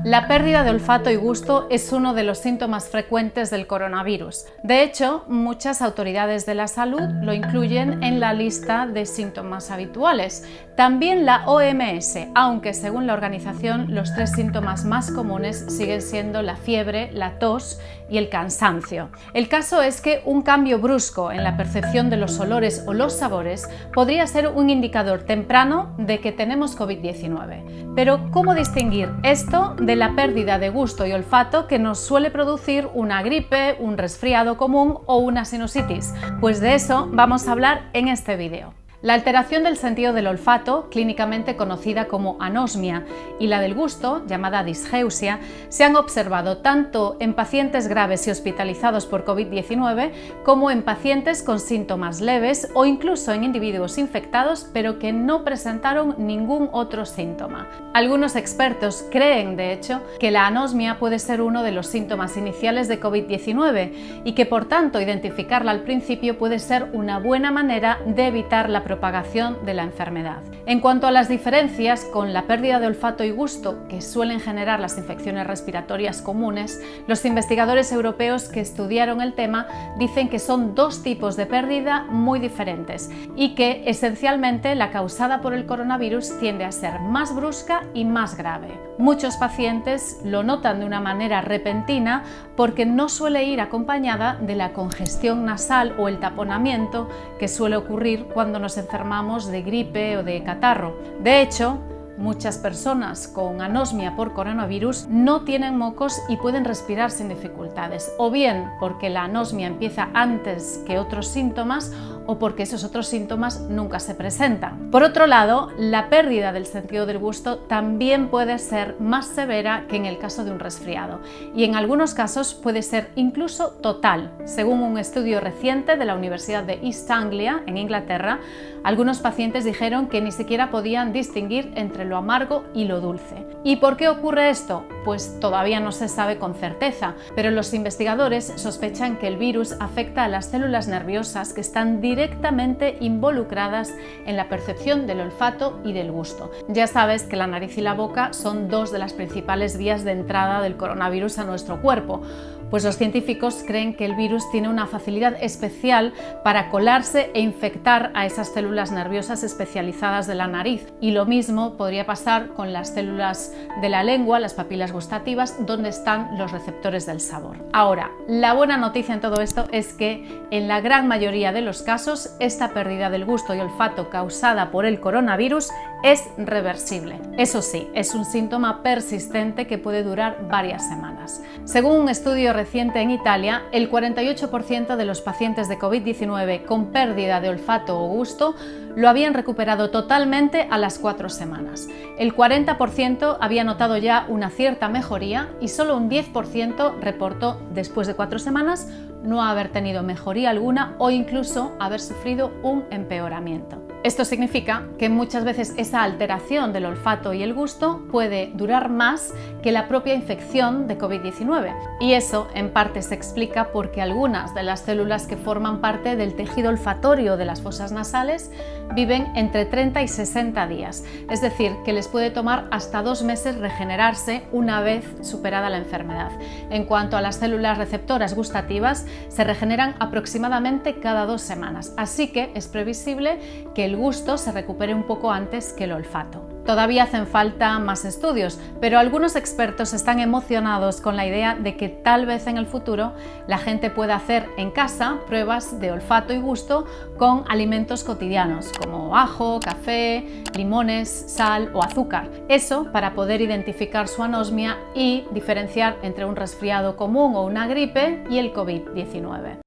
La pérdida de olfato y gusto es uno de los síntomas frecuentes del coronavirus. De hecho, muchas autoridades de la salud lo incluyen en la lista de síntomas habituales. También la OMS, aunque según la organización los tres síntomas más comunes siguen siendo la fiebre, la tos y el cansancio. El caso es que un cambio brusco en la percepción de los olores o los sabores podría ser un indicador temprano de que tenemos COVID-19. Pero, ¿cómo distinguir esto de la pérdida de gusto y olfato que nos suele producir una gripe, un resfriado común o una sinusitis? Pues de eso vamos a hablar en este vídeo. La alteración del sentido del olfato, clínicamente conocida como anosmia, y la del gusto, llamada disgeusia, se han observado tanto en pacientes graves y hospitalizados por COVID-19 como en pacientes con síntomas leves o incluso en individuos infectados pero que no presentaron ningún otro síntoma. Algunos expertos creen, de hecho, que la anosmia puede ser uno de los síntomas iniciales de COVID-19 y que por tanto identificarla al principio puede ser una buena manera de evitar la propagación de la enfermedad. En cuanto a las diferencias con la pérdida de olfato y gusto que suelen generar las infecciones respiratorias comunes, los investigadores europeos que estudiaron el tema dicen que son dos tipos de pérdida muy diferentes y que esencialmente la causada por el coronavirus tiende a ser más brusca y más grave. Muchos pacientes lo notan de una manera repentina porque no suele ir acompañada de la congestión nasal o el taponamiento que suele ocurrir cuando nos enfermamos de gripe o de catarro. De hecho, muchas personas con anosmia por coronavirus no tienen mocos y pueden respirar sin dificultades, o bien porque la anosmia empieza antes que otros síntomas o porque esos otros síntomas nunca se presentan. Por otro lado, la pérdida del sentido del gusto también puede ser más severa que en el caso de un resfriado y en algunos casos puede ser incluso total. Según un estudio reciente de la Universidad de East Anglia, en Inglaterra, algunos pacientes dijeron que ni siquiera podían distinguir entre lo amargo y lo dulce. ¿Y por qué ocurre esto? Pues todavía no se sabe con certeza, pero los investigadores sospechan que el virus afecta a las células nerviosas que están directamente involucradas en la percepción del olfato y del gusto. Ya sabes que la nariz y la boca son dos de las principales vías de entrada del coronavirus a nuestro cuerpo. Pues los científicos creen que el virus tiene una facilidad especial para colarse e infectar a esas células nerviosas especializadas de la nariz. Y lo mismo podría pasar con las células de la lengua, las papilas gustativas, donde están los receptores del sabor. Ahora, la buena noticia en todo esto es que en la gran mayoría de los casos esta pérdida del gusto y olfato causada por el coronavirus es reversible. Eso sí, es un síntoma persistente que puede durar varias semanas. Según un estudio reciente en Italia, el 48% de los pacientes de COVID-19 con pérdida de olfato o gusto lo habían recuperado totalmente a las 4 semanas. El 40% había notado ya una cierta mejoría y solo un 10% reportó después de 4 semanas no haber tenido mejoría alguna o incluso haber sufrido un empeoramiento. Esto significa que muchas veces esa alteración del olfato y el gusto puede durar más que la propia infección de COVID-19 y eso en parte se explica porque algunas de las células que forman parte del tejido olfatorio de las fosas nasales viven entre 30 y 60 días, es decir, que les puede tomar hasta 2 meses regenerarse una vez superada la enfermedad. En cuanto a las células receptoras gustativas, se regeneran aproximadamente cada 2 semanas, así que es previsible que el gusto se recupere un poco antes que el olfato. Todavía hacen falta más estudios, pero algunos expertos están emocionados con la idea de que tal vez en el futuro la gente pueda hacer en casa pruebas de olfato y gusto con alimentos cotidianos como ajo, café, limones, sal o azúcar. Eso para poder identificar su anosmia y diferenciar entre un resfriado común o una gripe y el COVID-19.